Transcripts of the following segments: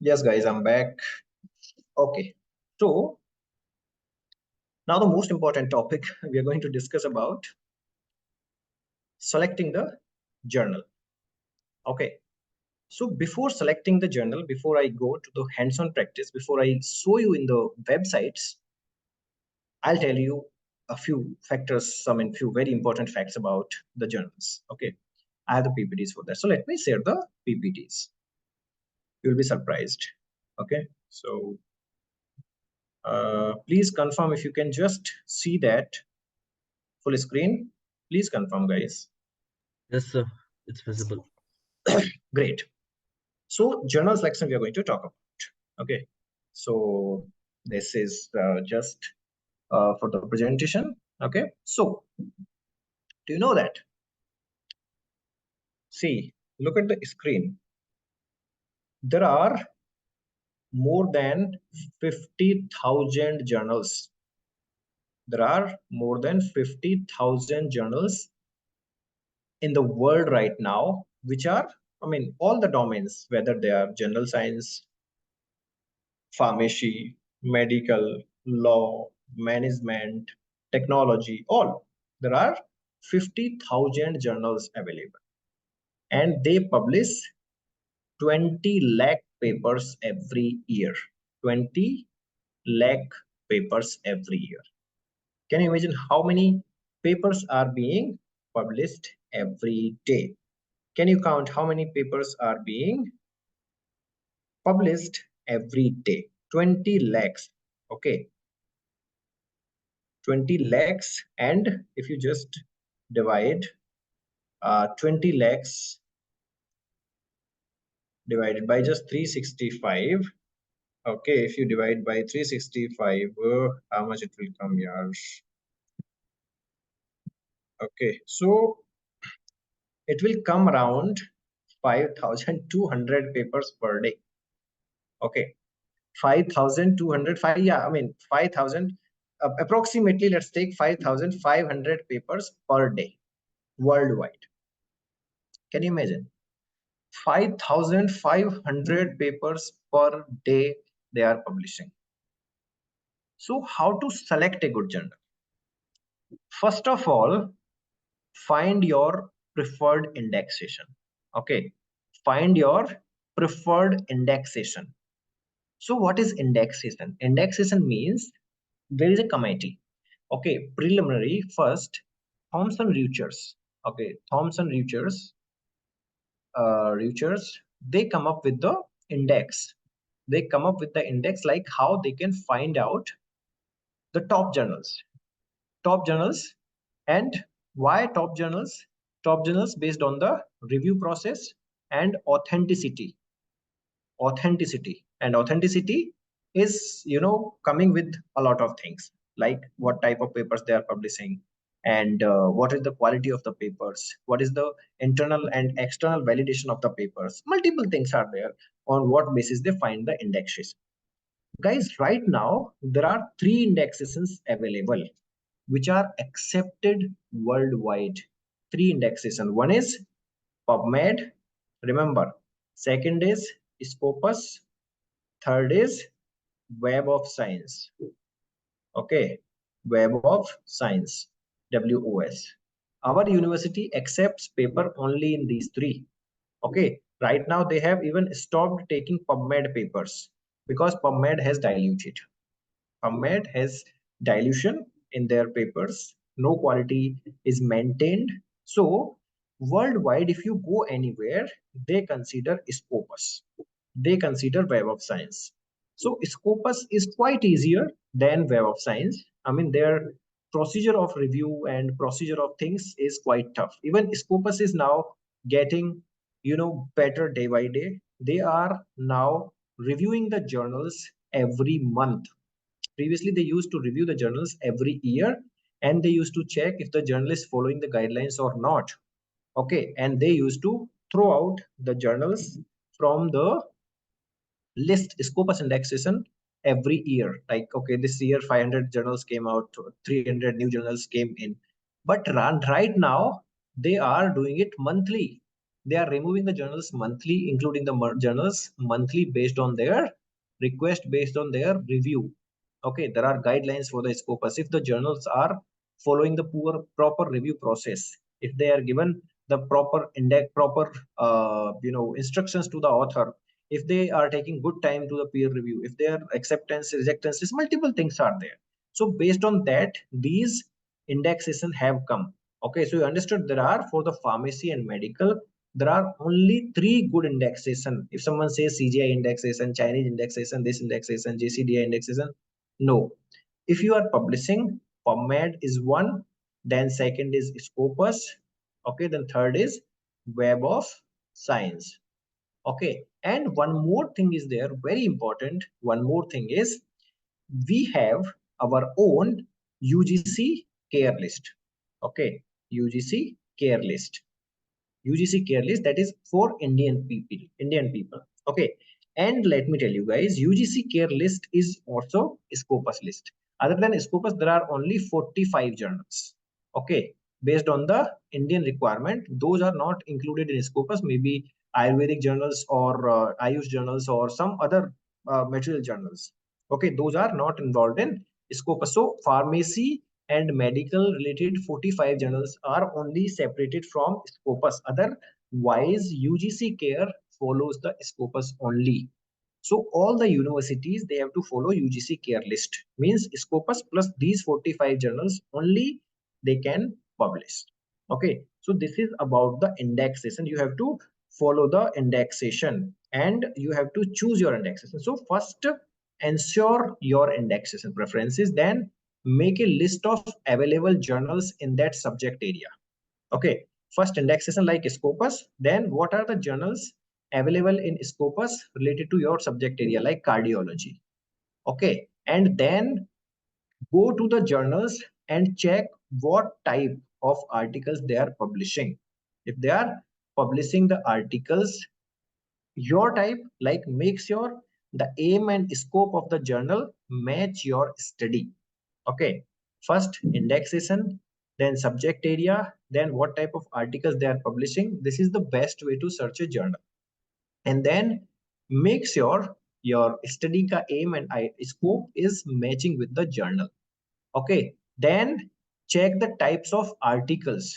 Yes, guys, I'm back. Okay. So now the most important topic we are going to discuss about selecting the journal. Okay. So before selecting the journal, before I go to the hands-on practice, before I show you in the websites, I'll tell you a few factors, few very important facts about the journals. Okay. I have the PPTs for that. So let me share the PPTs. You'll be surprised. Okay. So please confirm if you can just see that full screen. Please confirm, guys. Yes, sir. It's visible. Great. So journal selection we are going to talk about. Okay. So this is just for the presentation. Okay. So do you know that? See, look at the screen. There are more than 50,000 journals. There are more than 50,000 journals in the world right now, which are, all the domains, whether they are general science, pharmacy, medical, law, management, technology, all. There are 50,000 journals available and they publish 20 lakh papers every year. 20 lakh papers every year. Can you imagine how many papers are being published every day? Can you count how many papers are being published every day? 20 lakhs. Okay. 20 lakhs, and if you just divide 20 lakhs divided by just 365. Okay, if you divide by 365, how much it will come here? Okay, so it will come around 5,200 papers per day. Okay, 5,205. Yeah, 5,000 approximately. Let's take 5,500 papers per day worldwide. Can you imagine? 5,500 papers per day they are publishing. So how to select a good journal? First of all, find your preferred indexation. Okay, find your preferred indexation. So what is indexation? Indexation means there is a committee. Okay, preliminary first, Thomson Reuters. Okay, Thomson Reuters, they come up with the index. They come up with the index like how they can find out the top journals. And why top journals? Top journals based on the review process and authenticity is, coming with a lot of things, like what type of papers they are publishing, and what is the quality of the papers, what is the internal and external validation of the papers. Multiple things are there on what basis they find the indexes. Guys, right now there are three indexations available which are accepted worldwide. Three indexation. One is PubMed, remember. Second is Scopus. Third is Web of Science. Okay, Web of Science, WOS. Our university accepts paper only in these three. Okay, right now they have even stopped taking PubMed papers because PubMed has diluted. PubMed has dilution in their papers. No quality is maintained. So worldwide, if you go anywhere, they consider Scopus. They consider Web of Science. So Scopus is quite easier than Web of Science. Their procedure of review and procedure of things is quite tough. Even Scopus is now getting, better day by day. They are now reviewing the journals every month. Previously, they used to review the journals every year, and they used to check if the journal is following the guidelines or not. Okay, and they used to throw out the journals from the list Scopus indexation every year. Like, okay, this year 500 journals came out, 300 new journals came in. But right now, they are doing it monthly. They are removing the journals monthly, including the journals monthly based on their request, based on their review. Okay, there are guidelines for the scopus. If the journals are following the proper review process, if they are given the proper index, proper instructions to the author, if they are taking good time to the peer review, if their acceptance, rejectances, multiple things are there. So based on that, these indexation have come. Okay, so you understood there are for the pharmacy and medical, there are only three good indexation. If someone says CGI indexation, Chinese indexation, this indexation, JCDI indexation, no. If you are publishing, PubMed is one, then second is Scopus, okay, then third is Web of Science. Okay, and one more thing is there, very important. One more thing is we have our own UGC care list. Okay, UGC care list. UGC care list that is for Indian people. Indian people. Okay. And let me tell you guys, UGC care list is also Scopus list. Other than Scopus, there are only 45 journals. Okay. Based on the Indian requirement, those are not included in Scopus, maybe Ayurvedic journals or Ayush journals or some other material journals. Okay. Those are not involved in Scopus. So pharmacy and medical related 45 journals are only separated from Scopus. Otherwise, UGC care follows the Scopus only. So all the universities, they have to follow UGC care list. Means Scopus plus these 45 journals only they can publish. Okay. So this is about the indexation. You have to follow the indexation and you have to choose your indexation. So first ensure your indexation preferences, then make a list of available journals in that subject area. Okay, first indexation like Scopus, then what are the journals available in Scopus related to your subject area like cardiology. Okay, and then go to the journals and check what type of articles they are publishing. If they are publishing the articles your type, like make sure the aim and scope of the journal match your study. Okay, first indexation, then subject area, then what type of articles they are publishing. This is the best way to search a journal. And then make sure your study ka aim and scope is matching with the journal. Okay, then check the types of articles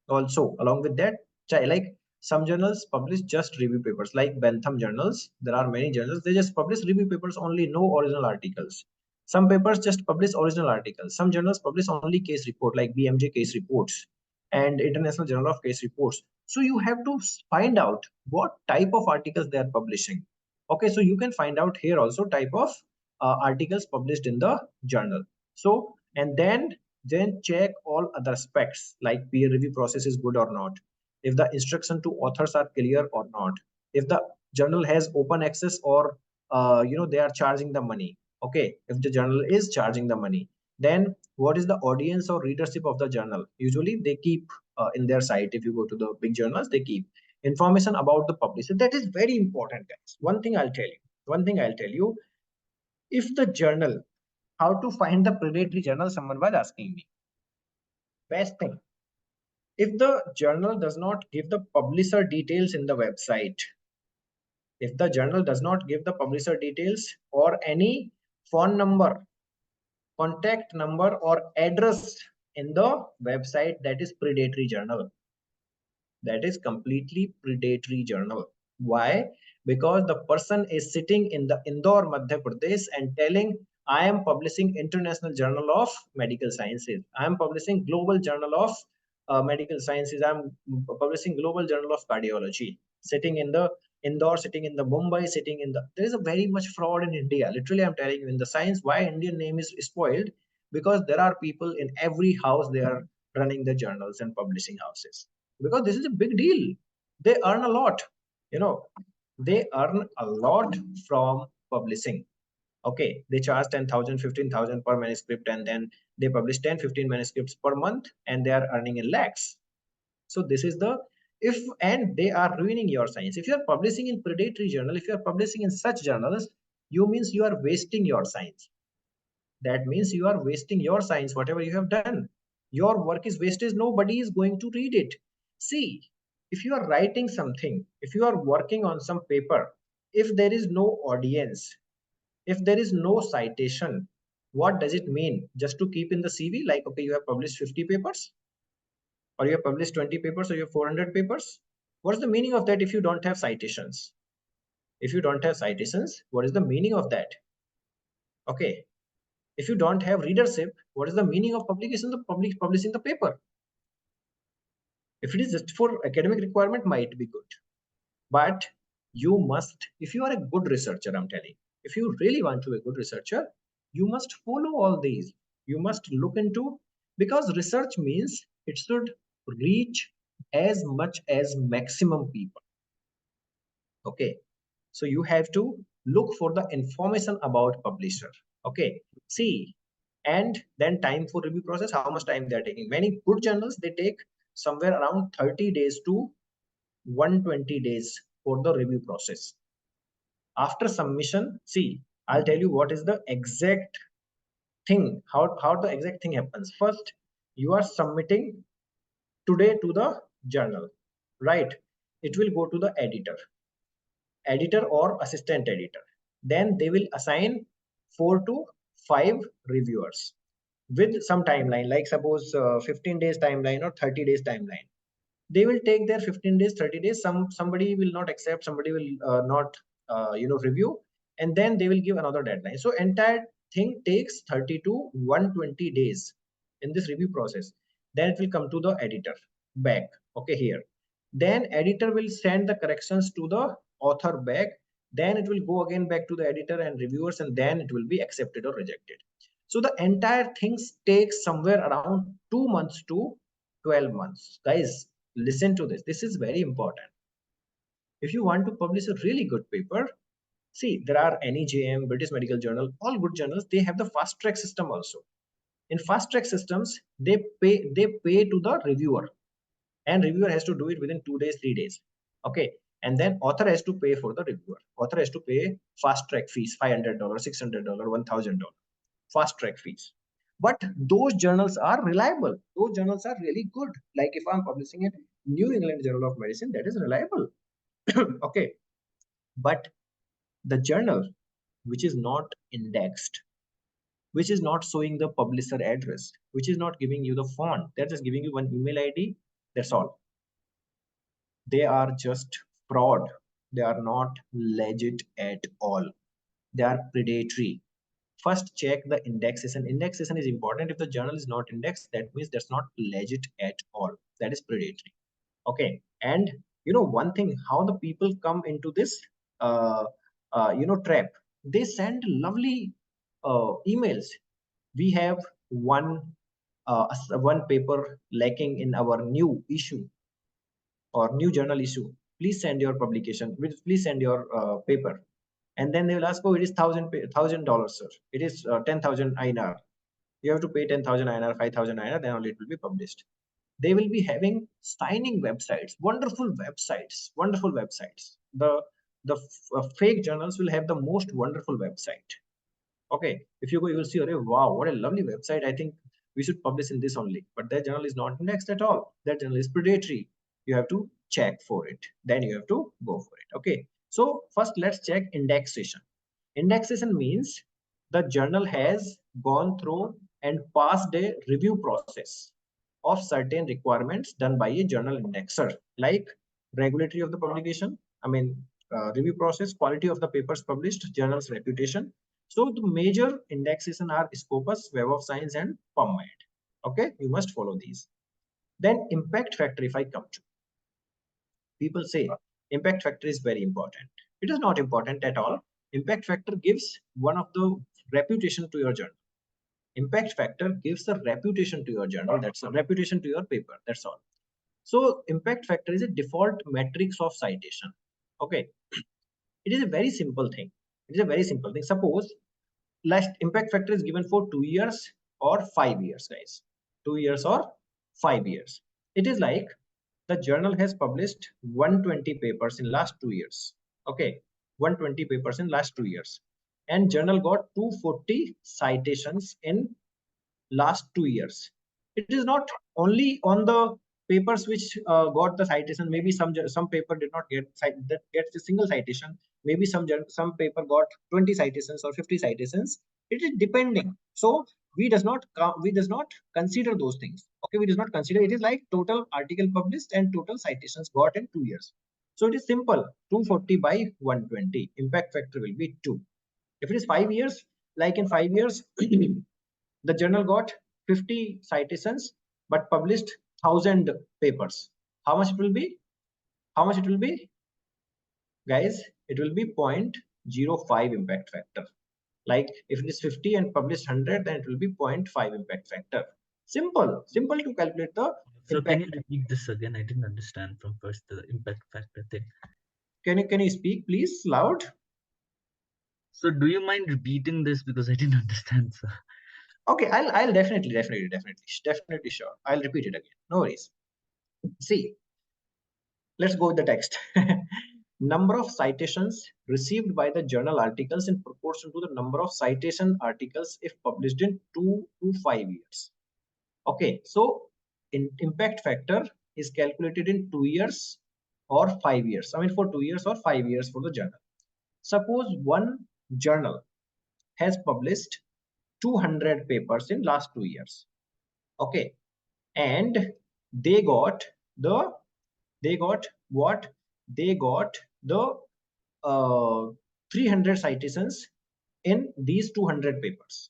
also along with that. Like some journals publish just review papers, like Bentham journals. There are many journals, they just publish review papers only, no original articles. Some papers just publish original articles. Some journals publish only case report, like BMJ case reports and International Journal of Case Reports. So you have to find out what type of articles they are publishing. Okay, so you can find out here also type of articles published in the journal. So and then check all other aspects like peer review process is good or not, if the instruction to authors are clear or not, if the journal has open access or they are charging the money. Okay, if the journal is charging the money, then what is the audience or readership of the journal. Usually they keep in their site, if you go to the big journals, they keep information about the publisher. That is very important, guys. One thing I'll tell you, if the journal, how to find the predatory journal, someone was asking me. Best thing, if the journal does not give the publisher details in the website, if the journal does not give the publisher details or any phone number, contact number or address in the website, that is predatory journal. That is completely predatory journal. Why? Because the person is sitting in the Indore, Madhya Pradesh and telling, I am publishing International Journal of Medical Sciences. I am publishing Global Journal of Medical Sciences. I am publishing Global Journal of Cardiology. Sitting in the Indore, sitting in the Mumbai, sitting in the, there is a very much fraud in India. Literally, I'm telling you, in the science, why Indian name is spoiled? Because there are people in every house, they are running the journals and publishing houses, because this is a big deal. They earn a lot, you know, they earn a lot from publishing. Okay, they charge 10,000, 15,000 per manuscript, and then they publish 10, 15 manuscripts per month, and they are earning in lakhs. So this is the, if, and they are ruining your science. If you are publishing in predatory journal, if you are publishing in such journals, you means you are wasting your science. That means you are wasting your science, whatever you have done. Your work is wasted, nobody is going to read it. See, If you are writing something, if you are working on some paper, if there is no audience, if there is no citation, what does it mean? Just to keep in the CV, like, okay, you have published 50 papers, or you have published 20 papers, or you have 400 papers? What's the meaning of that if you don't have citations? If you don't have citations, what is the meaning of that? Okay. If you don't have readership, what is the meaning of publication, the publishing the paper? If it is just for academic requirement, might be good. But you must, if you are a good researcher, I'm telling, if you really want to be a good researcher, you must follow all these. You must look into, because research means it should reach as much as maximum people. Okay. So you have to look for the information about publisher. Okay. See, and then time for review process, how much time they're taking. Many good journals, they take somewhere around 30 days to 120 days for the review process. After submission, see, I'll tell you what is the exact thing, how the exact thing happens. First, you are submitting today to the journal, right? It will go to the editor or assistant editor. Then they will assign 4 to 5 reviewers with some timeline, like suppose 15 days timeline or 30 days timeline. They will take their 15 days, 30 days. Somebody will not accept, somebody will not review, and then they will give another deadline. So entire thing takes 30 to 120 days in this review process. Then it will come to the editor back. Okay, here. Then editor will send the corrections to the author back. Then it will go again back to the editor and reviewers, and then it will be accepted or rejected. So the entire things takes somewhere around 2 months to 12 months. Guys, listen to this. This is very important. If you want to publish a really good paper, see, there are NEJM, British Medical Journal, all good journals, they have the fast track system also. In fast track systems, they pay to the reviewer, and reviewer has to do it within 2 days, 3 days. Okay. And then author has to pay for the reviewer. Author has to pay fast track fees, $500, $600, $1,000 fast track fees. But those journals are reliable. Those journals are really good. Like if I'm publishing in New England Journal of Medicine, that is reliable. Okay. But the journal which is not indexed, which is not showing the publisher address, which is not giving you the font, they're just giving you one email ID, that's all. They are just fraud. They are not legit at all. They are predatory. First check the indexation. Indexation is important. If the journal is not indexed, that means that's not legit at all. That is predatory. Okay. And one thing, how the people come into this trap, they send lovely emails. We have one paper lacking in our new issue or new journal issue. Please send your publication, please send your paper. And then they will ask, oh, it is $1,000, sir. It is 10,000 INR. You have to pay 10,000 INR, 5,000 INR, then only it will be published. They will be having signing websites, wonderful websites, wonderful websites. The fake journals will have the most wonderful website. Okay, if you go, you will see, wow, what a lovely website. I think we should publish in this only. But that journal is not indexed at all. That journal is predatory. You have to check for it. Then you have to go for it. Okay. So first, let's check indexation. Indexation means the journal has gone through and passed a review process of certain requirements done by a journal indexer, like regulatory of the publication, review process, quality of the papers published, journal's reputation. So the major indexation are Scopus, Web of Science, and PubMed. Okay, you must follow these. Then impact factor, if I come to, people say impact factor is very important. It is not important at all. Impact factor gives one of the reputation to your journal. Impact factor gives a reputation to your journal. That's a reputation to your paper. That's all. So impact factor is a default metrics of citation. Okay. It is a very simple thing. It is a very simple thing. Suppose last impact factor is given for 2 years or 5 years, guys. 2 years or 5 years. It is like the journal has published 120 papers in last 2 years. Okay. 120 papers in last 2 years. And journal got 240 citations in last 2 years. It is not only on the papers which got the citation, maybe some paper did not get that gets a single citation, maybe some paper got 20 citations or 50 citations. It is depending. So we does not consider those things. Okay, we does not consider. It is like total article published and total citations got in 2 years. So it is simple. 240 by 120, impact factor will be 2. If it is 5 years, like in 5 years, the journal got 50 citations but published 1,000 papers. How much it will be? How much it will be? Guys, it will be 0.05 impact factor. Like if it is 50 and published 100, then it will be 0.5 impact factor. Simple to calculate the So can impact. you repeat this again? I didn't understand from first the impact factor thing. Can you speak please loud? So do you mind repeating this because I didn't understand, sir? Okay, I'll definitely sure. I'll repeat it again. No worries. See, let's go with the text. Number of citations received by the journal articles in proportion to the number of citation articles if published in 2 to 5 years. Okay, so impact factor is calculated in 2 years or 5 years. I mean, for 2 years or 5 years for the journal. Suppose one journal has published 200 papers in last 2 years. Okay, and they got the they got what they got the 300 citations in these 200 papers.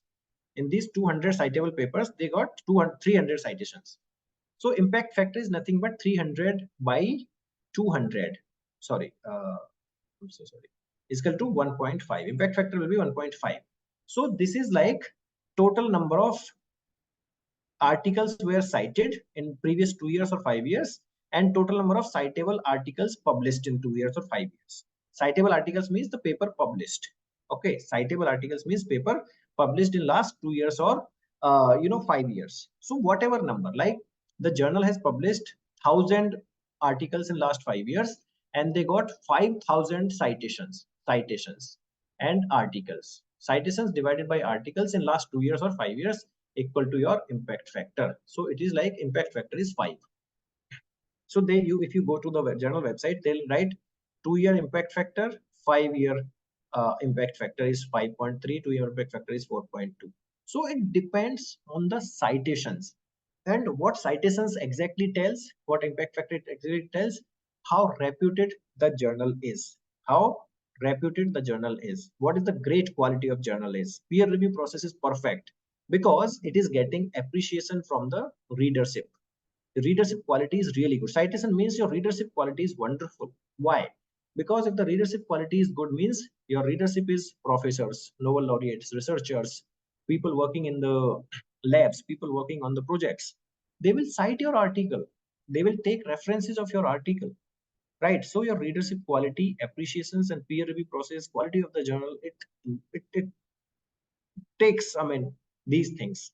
In these 200 citable papers, they got 300 citations. So impact factor is nothing but 300 by 200. Sorry, I'm so sorry. Is equal to 1.5. Impact factor will be 1.5. So this is like total number of articles were cited in previous 2 years or 5 years, and total number of citable articles published in 2 years or 5 years. Citable articles means the paper published. Okay, citable articles means paper published in last 2 years or 5 years. So whatever number, like the journal has published 1,000 articles in last 5 years, and they got 5,000 citations and articles. Citations divided by articles in last 2 years or 5 years equal to your impact factor. So it is like impact factor is 5. So if you go to the journal website, they'll write 2 year impact factor, 5 year impact factor is 5.3, 2 year impact factor is 4.2. So it depends on the citations, and what citations exactly tells what impact factor it exactly tells, how reputed the journal is, how reputed the journal is, what is the great quality of journal is. Peer review process is perfect because it is getting appreciation from the readership. The readership quality is really good. Citation means your readership quality is wonderful. Why? Because if the readership quality is good, means your readership is professors, Nobel laureates, researchers, people working in the labs, people working on the projects. They will cite your article. They will take references of your article. Right. So your readership quality, appreciations, and peer review process, quality of the journal, it takes, I mean, these things.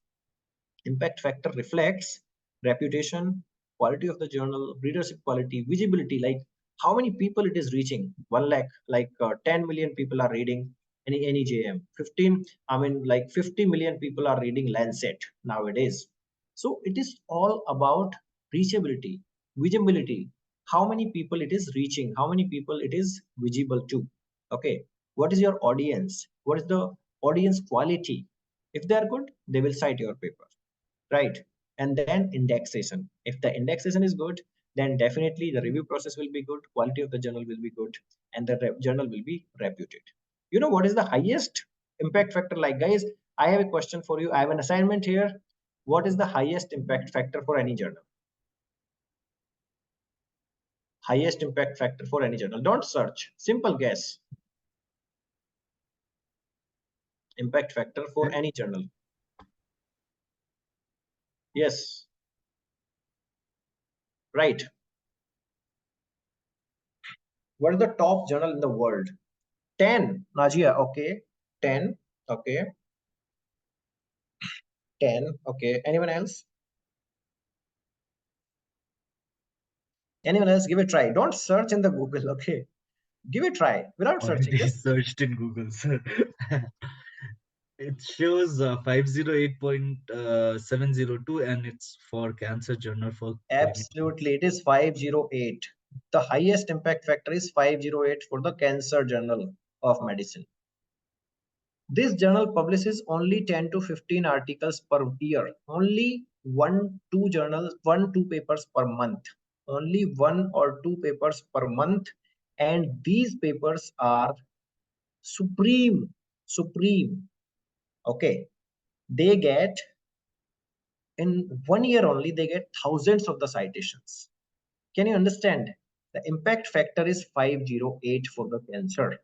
Impact factor reflects reputation, quality of the journal, readership quality, visibility, like how many people it is reaching. 1 lakh, like 10 million people are reading any JM. 15, I mean, like 50 million people are reading Lancet nowadays. So it is all about reachability, visibility. How many people it is reaching? How many people it is visible to? Okay. What is your audience? What is the audience quality? If they are good, they will cite your paper, right? And then indexation. If the indexation is good, then definitely the review process will be good, quality of the journal will be good, and the journal will be reputed. You know what is the highest impact factor? Like, guys, I have a question for you. I have an assignment here. What is the highest impact factor for any journal? Highest impact factor for any journal. Don't search. Simple guess. Impact factor for any journal. Yes. Right. What is the top journal in the world? 10. Najia. Okay. 10. Okay. 10. Okay. Anyone else? Anyone else? Give it a try. Don't search in the Google. Okay. Give it a try without searching. Already Just searched in Google, sir. It shows 508.702, and it's for Cancer Journal for 2020. Absolutely, it is 508. The highest impact factor is 508 for the Cancer Journal of Medicine. This journal publishes only 10 to 15 articles per year, only two papers per month, only one or two papers per month, and these papers are supreme. Okay, they get, in 1 year only, they get thousands of the citations. Can you understand? The impact factor is 508 for the cancer.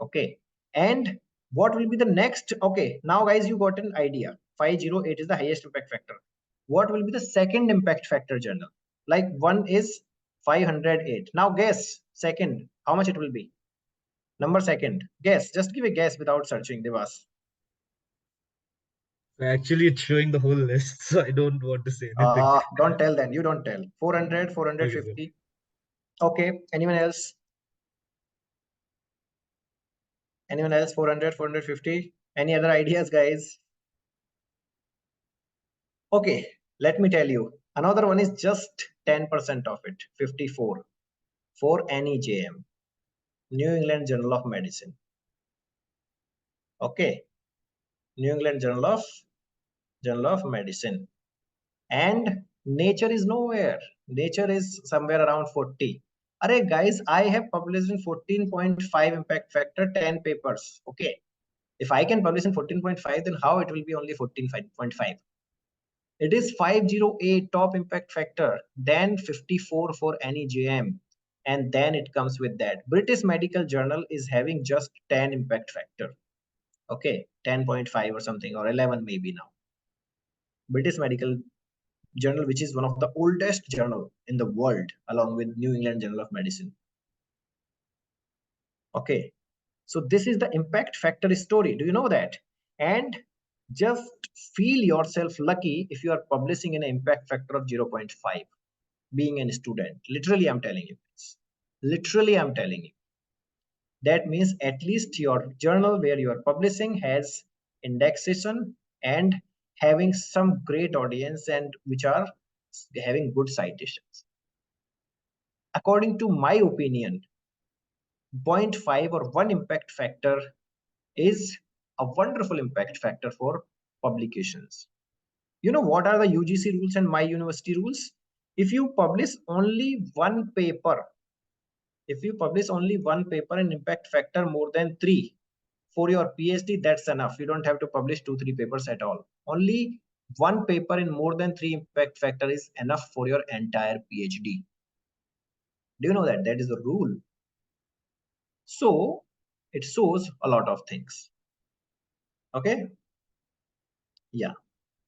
Okay. And what will be the next? Okay. Now, guys, you got an idea. 508 is the highest impact factor. What will be the second impact factor journal? Like one is 508. Now, guess second, how much it will be? Number second. Guess. Just give a guess without searching, Devas. So actually, it's showing the whole list, so I don't want to say anything. Don't tell then. You don't tell. 400, Okay, sir. 450. Okay. Anyone else? Anyone else? 400, 450. Any other ideas, guys? Okay, let me tell you. Another one is just 10% of it, 54, for NEJM, New England Journal of Medicine. Okay, New England Journal of Medicine. And Nature is nowhere. Nature is somewhere around 40. Array guys, I have published in 14.5 impact factor 10 papers. Okay. If I can publish in 14.5, then how it will be only 14.5? It is 508 top impact factor, then 54 for NEJM, and then it comes with that. British Medical Journal is having just 10 impact factor. Okay, 10.5 or something, or 11 maybe now. British Medical Journal, which is one of the oldest journal in the world, along with New England Journal of Medicine. Okay, so this is the impact factor story. Do you know that? And just feel yourself lucky if you are publishing an impact factor of 0.5. Being a student, literally I'm telling you this. Literally I'm telling you, that means at least your journal where you are publishing has indexation and having some great audience, and which are having good citations. According to my opinion, zero point 0.5 or 1 impact factor is a wonderful impact factor for publications. You know what are the UGC rules and my university rules? If you publish only one paper, if you publish only one paper in impact factor more than 3 for your PhD, that's enough. You don't have to publish 2 3 papers at all. Only one paper in more than 3 impact factor is enough for your entire PhD. Do you know that? That is the rule. So it shows a lot of things. Okay. Yeah.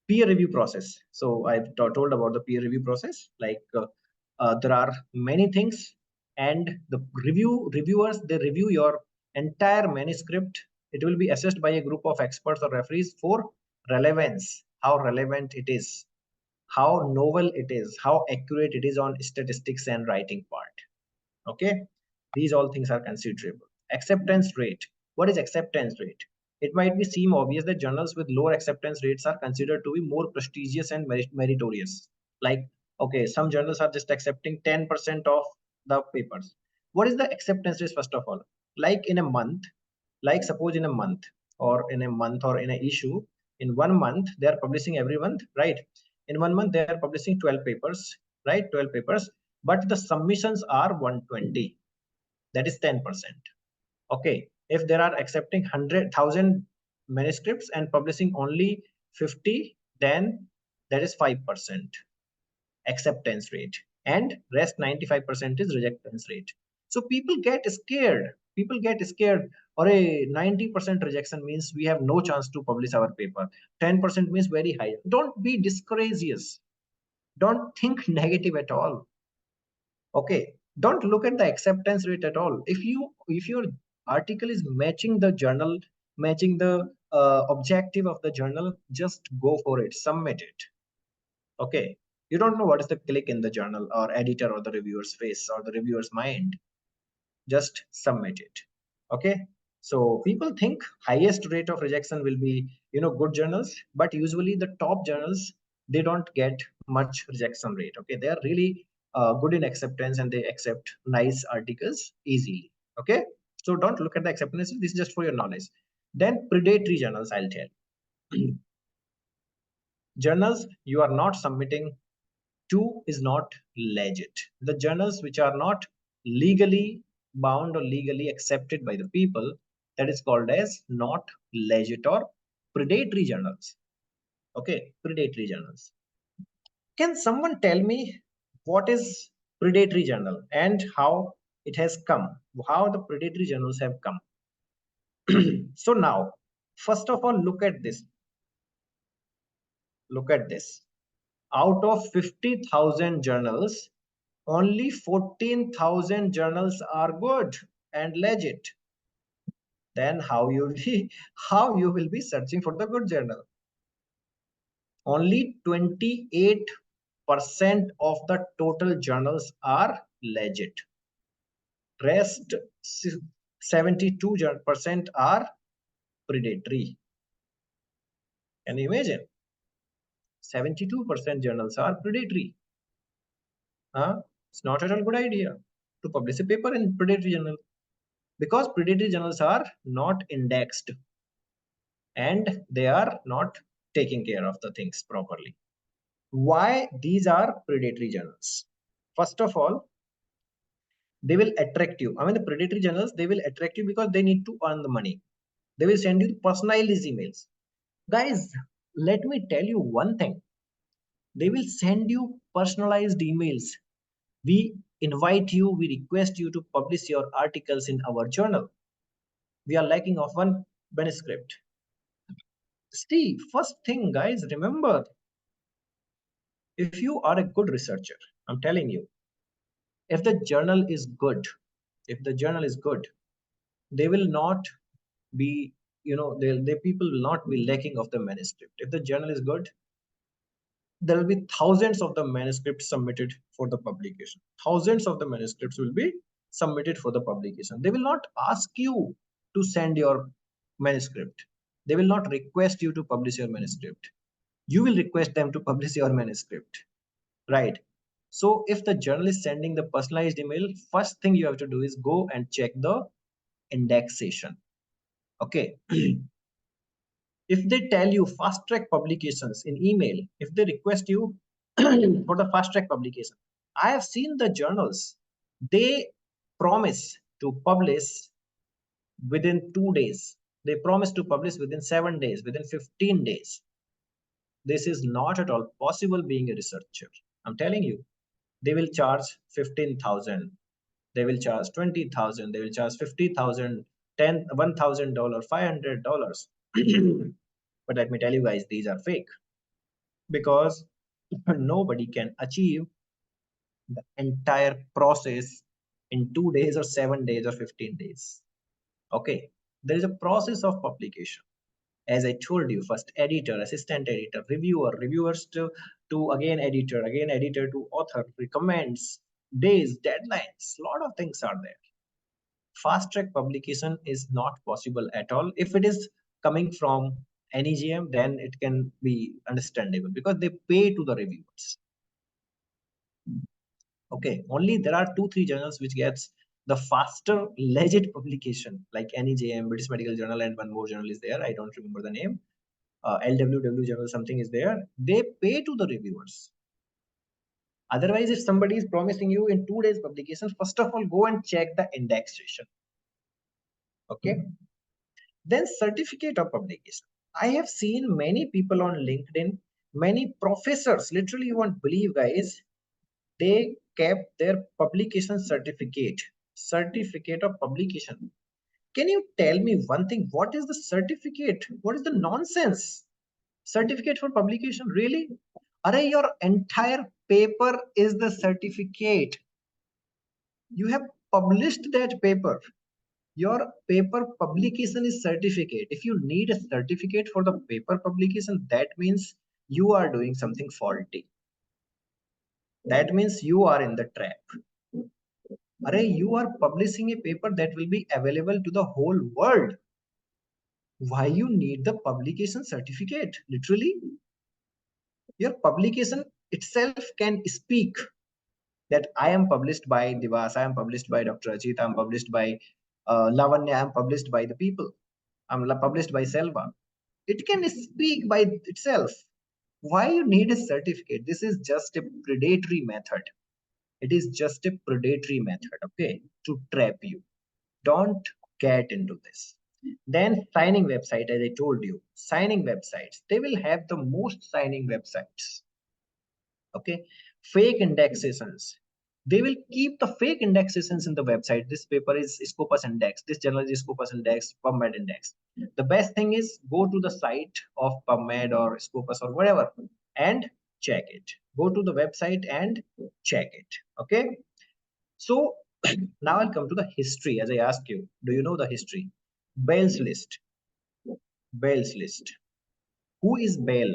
Peer review process. So I've told about the peer review process. Like there are many things, and the reviewers, they review your entire manuscript. It will be assessed by a group of experts or referees for relevance, how relevant it is, how novel it is, how accurate it is on statistics and writing part. Okay, these all things are considerable. Acceptance rate. What is acceptance rate? It might be seem obvious that journals with lower acceptance rates are considered to be more prestigious and meritorious. Like, okay, some journals are just accepting 10% of the papers. What is the acceptance rate, first of all? Like in a month, like suppose in a month, or in a month, or in an issue, in 1 month they are publishing every month, right? In 1 month they are publishing 12 papers, right? 12 papers, but the submissions are 120. That is 10%. Okay, if there are accepting 100,000 manuscripts and publishing only 50, then that is 5% acceptance rate, and rest 95% is rejectance rate. So people get scared, or a 90% rejection means we have no chance to publish our paper. 10% means very high. Don't be discourageous, don't think negative at all. Okay, don't look at the acceptance rate at all. If your article is matching the journal, matching the objective of the journal, just go for it, submit it. Okay, you don't know what is the click in the journal or editor or the reviewer's face or the reviewer's mind. Just submit it. Okay, So people think highest rate of rejection will be, good journals, but usually the top journals, they don't get much rejection rate. Okay, they are really good in acceptance and they accept nice articles easily. Okay, so don't look at the acceptance. This is just for your knowledge. Then predatory journals, I'll tell you. Journals you are not submitting to is not legit. The journals which are not legally bound or legally accepted by the people, that is called as not legit or predatory journals. Okay, predatory journals. Can someone tell me what is predatory journal and how it has come? How the predatory journals have come? So now, first of all, look at this. Look at this. Out of 50,000 journals, only 14,000 journals are good and legit. Then how you will be searching for the good journal? Only 28% of the total journals are legit. Rest 72% are predatory. Can you imagine? 72% journals are predatory. It's not at all good idea to publish a paper in predatory journal, because predatory journals are not indexed and they are not taking care of the things properly. Why these are predatory journals? First of all, they will attract you. I mean, the predatory journals, they will attract you because they need to earn the money. They will send you personalized emails. Guys, let me tell you one thing. They will send you personalized emails. We invite you, we request you to publish your articles in our journal. We are lacking of one manuscript. See, first thing, guys, remember, if you are a good researcher, I'm telling you, if the journal is good, if the journal is good, they will not be, the people will not be lacking of the manuscript. If the journal is good, there will be thousands of the manuscripts submitted for the publication. Thousands of the manuscripts will be submitted for the publication. They will not ask you to send your manuscript. They will not request you to publish your manuscript. You will request them to publish your manuscript, right? So if the journal is sending the personalized email, first thing you have to do is go and check the indexation. Okay. If they tell you fast track publications in email, if they request you for the fast track publication, I have seen the journals, they promise to publish within 2 days. They promise to publish within 7 days, within 15 days. This is not at all possible being a researcher. I'm telling you, they will charge 15,000. They will charge 20,000. They will charge 50,000, $1,000, $500. But let me tell you guys, these are fake, because nobody can achieve the entire process in 2 days or 7 days or 15 days. Okay, there is a process of publication. As I told you, first editor, assistant editor, reviewer, reviewers to again editor to author, recommends, days, deadlines, lot of things are there. Fast track publication is not possible at all. If it is coming from NEGM, then it can be understandable because they pay to the reviewers. Okay, only there are 2-3 journals which gets the faster legit publication, like NEJM, British Medical Journal, and one more journal is there. I don't remember the name. LWW journal, something is there. They pay to the reviewers. Otherwise, if somebody is promising you in 2 days publication, first of all, go and check the indexation. Okay. Then certificate of publication. I have seen many people on LinkedIn, many professors, literally you won't believe, guys, they kept their publication certificate of publication. Can you tell me one thing? What is the certificate? What is the nonsense? Certificate for publication, really? Are your entire paper is the certificate? You have published that paper. Your paper publication is certificate. If you need a certificate for the paper publication, that means you are doing something faulty. That means you are in the trap. Array, you are publishing a paper that will be available to the whole world. Why you need the publication certificate? Literally, your publication itself can speak that I am published by Divas, I am published by Dr. Ajit, I am published by Lavanya, I am published by the people, published by Selva. It can speak by itself. Why you need a certificate? This is just a predatory method. It is just a predatory method, okay, to trap you. Don't get into this. Then signing website, as I told you, signing websites, they will have the most signing websites. Okay, fake indexations. They will keep the fake indexations in the website. This paper is Scopus index. This journal is Scopus index, PubMed index. The best thing is go to the site of PubMed or Scopus or whatever and check it. Go to the website and check it. Okay. So now I'll come to the history. As I asked you, do you know the history? Bell's list. Bell's list. Who is Bell?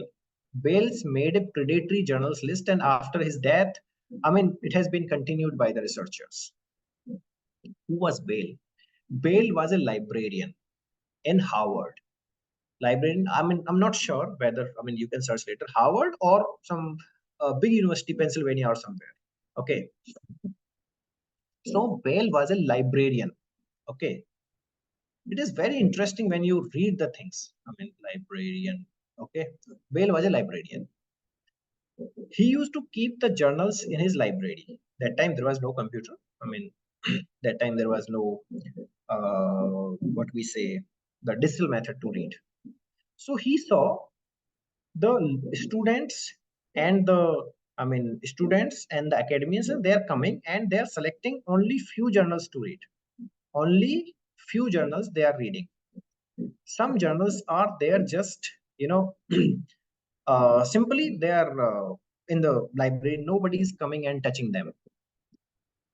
Bell's made a predatory journals list, and after his death, I mean, it has been continued by the researchers. Who was Bell? Bell was a librarian in Harvard. Librarian, I mean, I'm not sure whether, I mean, you can search later, Harvard or some big university, Pennsylvania or somewhere. Okay. So Bell was a librarian. Okay. It is very interesting when you read the things. I mean, librarian. Okay. Bell was a librarian. He used to keep the journals in his library. That time there was no computer. I mean, that time there was no what we say, the digital method to read. So he saw the students and the, I mean, students and the academians, they are coming and they are selecting only few journals to read. Only few journals they are reading. Some journals are there just, you know, simply they are in the library. Nobody is coming and touching them.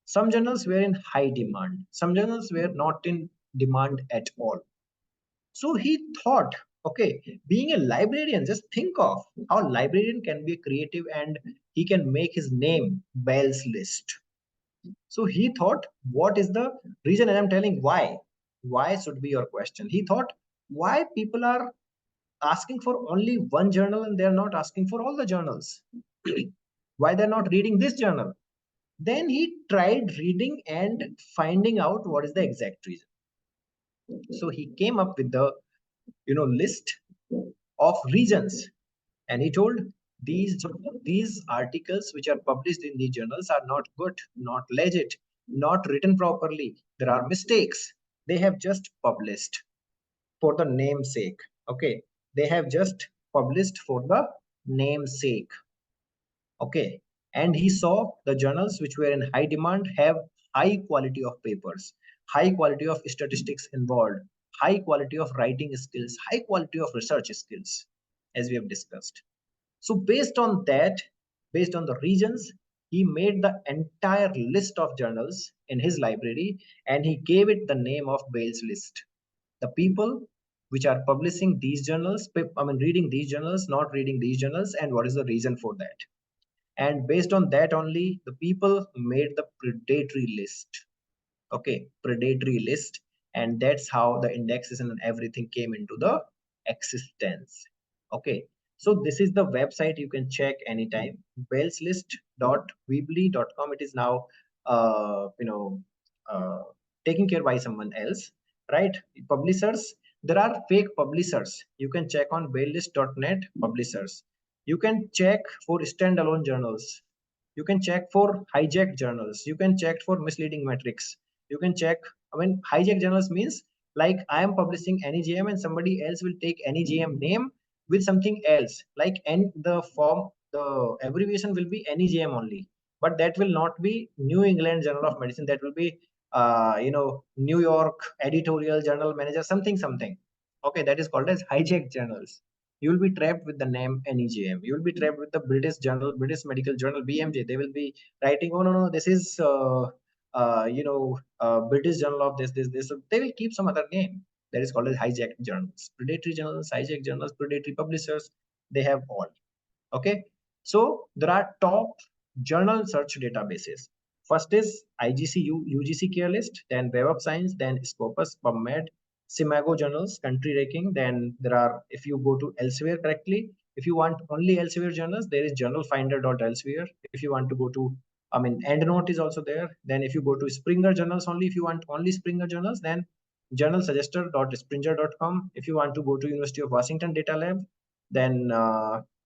Some journals were in high demand. Some journals were not in demand at all. So he thought, okay, being a librarian, just think of how librarian can be creative and he can make his name Bell's list. So he thought, what is the reason? And I'm telling why. Why should be your question. He thought, why people are asking for only one journal and they're not asking for all the journals? Why they're not reading this journal? Then he tried reading and finding out what is the exact reason. So he came up with the, you know, list of reasons, and he told these articles which are published in these journals are not good, not legit, not written properly. There are mistakes. They have just published for the namesake. Okay, they have just published for the namesake. Okay, and he saw the journals which were in high demand have high quality of papers, high quality of statistics involved, high quality of writing skills, high quality of research skills, as we have discussed. So based on that, based on the regions, he made the entire list of journals in his library and he gave it the name of Bell's list. The people which are publishing these journals, I mean reading these journals, not reading these journals, and what is the reason for that. And based on that only, the people made the predatory list. Okay, predatory list, and that's how the indexes and everything came into the existence. Okay, so this is the website you can check anytime, bellslist.weebly.com. It is now you know, uh, taken care by someone else, right? Publishers, there are fake publishers. You can check on belllist.net publishers. You can check for standalone journals. You can check for hijacked journals. You can check for misleading metrics. You can check, I mean, hijack journals means like I am publishing any gm and somebody else will take any gm name with something else, like, and the form, the abbreviation will be any gm only, but that will not be New England Journal of Medicine. That will be you know, New York Editorial Journal Manager, something something. Okay, that is called as hijack journals. You will be trapped with the name NEJM. You will be trapped with the British Journal, British Medical Journal, BMJ. They will be writing, oh no, this is you know, British Journal of this. So they will keep some other name. That is called as hijack journals, predatory journals, hijack journals, predatory publishers. They have all. Okay, so there are top journal search databases. First is UGC care list, then Web of Science, then Scopus, PubMed, Simago journals, country ranking. Then there are, if you go to elsewhere correctly, if you want only elsewhere journals, there is journal finder.elsewhere. If you want to go to, I mean, EndNote is also there. Then if you go to Springer journals only, if you want only Springer journals, then journalsuggester.springer.com. If you want to go to University of Washington Data Lab, then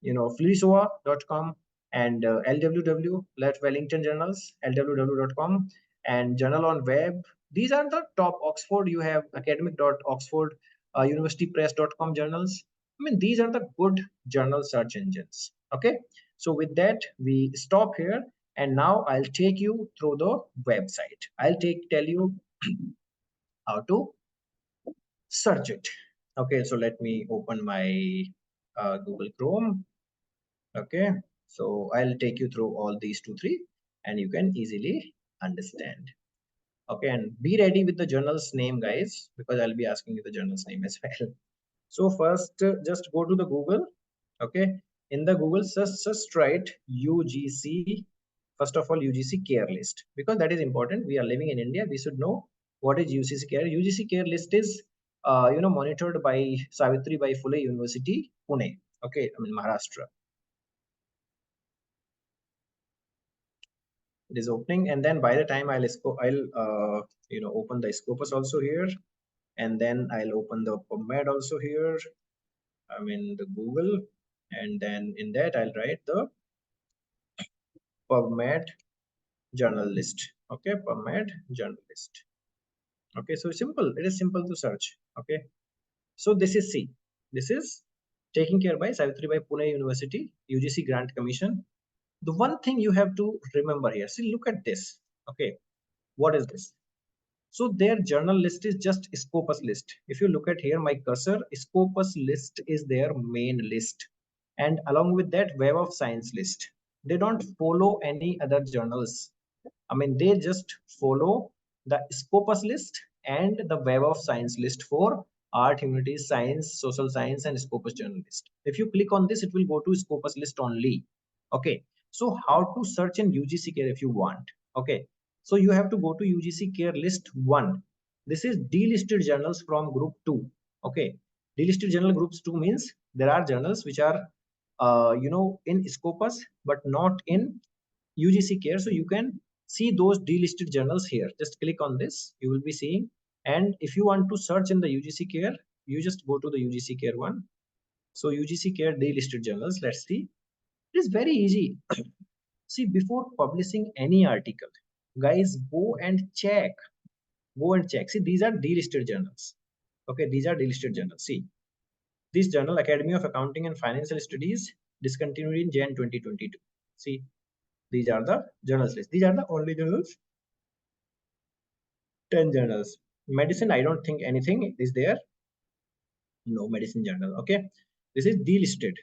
fleesoa.com, and LWW, Let Wellington Journals, lww.com, and Journal on Web. These are the top. Oxford, you have academic.oxford, universitypress.com journals. I mean, these are the good journal search engines. Okay, so with that, we stop here, and now I'll take you through the website. Tell you how to search it. Okay, so let me open my Google Chrome. Okay, so I'll take you through all these two, three, and you can easily understand. Okay, and be ready with the journal's name, guys, because I'll be asking you the journal's name as well. So first, just go to the Google. Okay, in the Google, just write UGC. First of all, UGC care list, because that is important. We are living in India. We should know what is UGC care. UGC care list is, monitored by Savitri Bai Phule University, Pune. Okay, I mean Maharashtra. It is opening, and then by the time I'll open the Scopus also here, and then I'll open the PubMed also here. I'm in the Google, and then in that I'll write the PubMed journal list. Okay, PubMed journal list. Okay, so simple. It is simple to search. Okay, so this is C. This is taken care by Savitri Bai Pune University UGC Grant Commission. The one thing you have to remember here. See, look at this. Okay, what is this? So their journal list is just Scopus list. If you look at here, my cursor, Scopus list is their main list. And along with that, Web of Science list. They don't follow any other journals. I mean, they just follow the Scopus list and the Web of Science list for art, humanities, science, social science, and Scopus journal list. If you click on this, it will go to Scopus list only. Okay. So how to search in UGC care if you want? Okay. So you have to go to UGC care list 1. This is delisted journals from group 2. Okay. Delisted journal groups 2 means there are journals which are in Scopus but not in UGC care. So you can see those delisted journals here. Just click on this, you will be seeing. And if you want to search in the UGC care, you just go to the UGC care one. So UGC care delisted journals, let's see. It is very easy. See, before publishing any article, guys, go and check. See, these are delisted journals. Okay, these are delisted journals. See, this journal, Academy of Accounting and Financial Studies, discontinued in Jan 2022. See, these are the journals list. These are the only journals. 10 journals. Medicine, I don't think anything is there. No medicine journal. Okay. This is delisted.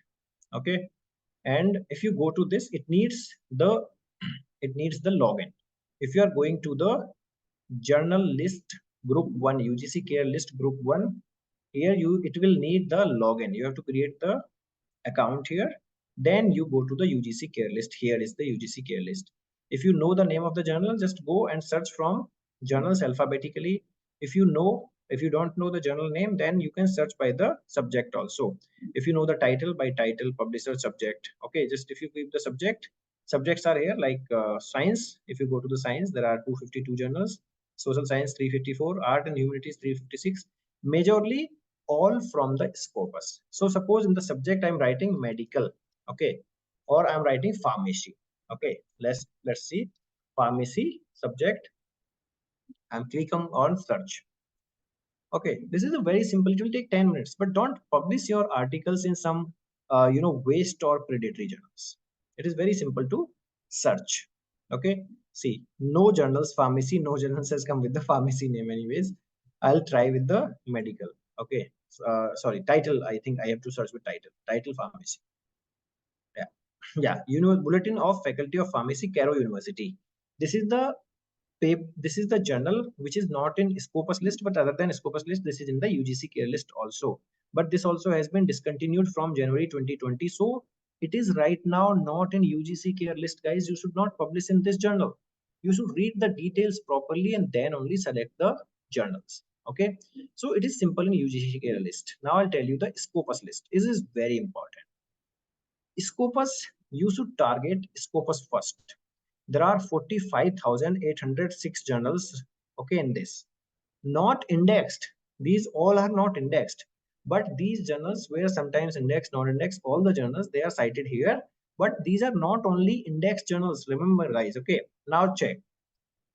Okay. And if you go to this, it needs the login. If you are going to the journal list group 1, UGC care list group 1, here it will need the login. You have to create the account here, then you go to the UGC care list. Here is the UGC care list. If you know the name of the journal, just go and search from journals alphabetically. If you don't know the journal name, then you can search by the subject also. If you know the title, by title, publisher, subject. Okay, just if you keep the subjects are here, like science. If you go to the science, there are 252 journals. Social science 354, art and humanities 356. Majorly all from the Scopus. So suppose in the subject I'm writing medical, okay, or I'm writing pharmacy. Okay, let's see pharmacy subject. I'm clicking on search. Okay, this is a very simple. It will take 10 minutes, but don't publish your articles in some waste or predatory journals. It is very simple to search. Okay, see, no journals pharmacy, no journals has come with the pharmacy name anyways. I'll try with the medical. Okay, sorry, title. I think I have to search with title pharmacy. Yeah, yeah, Bulletin of Faculty of Pharmacy, Caro University. This is the this is the journal which is not in Scopus list, but other than Scopus list, this is in the UGC care list also. But this also has been discontinued from January 2020. So it is right now not in UGC care list, guys. You should not publish in this journal. You should read the details properly and then only select the journals. Okay, so it is simple in UGC list. Now I'll tell you the Scopus list. This is very important. Scopus, you should target Scopus first. There are 45,806 journals, okay, in this. Not indexed. These all are not indexed. But these journals were sometimes indexed, not indexed. All the journals, they are cited here. But these are not only indexed journals. Remember, guys, okay. Now check.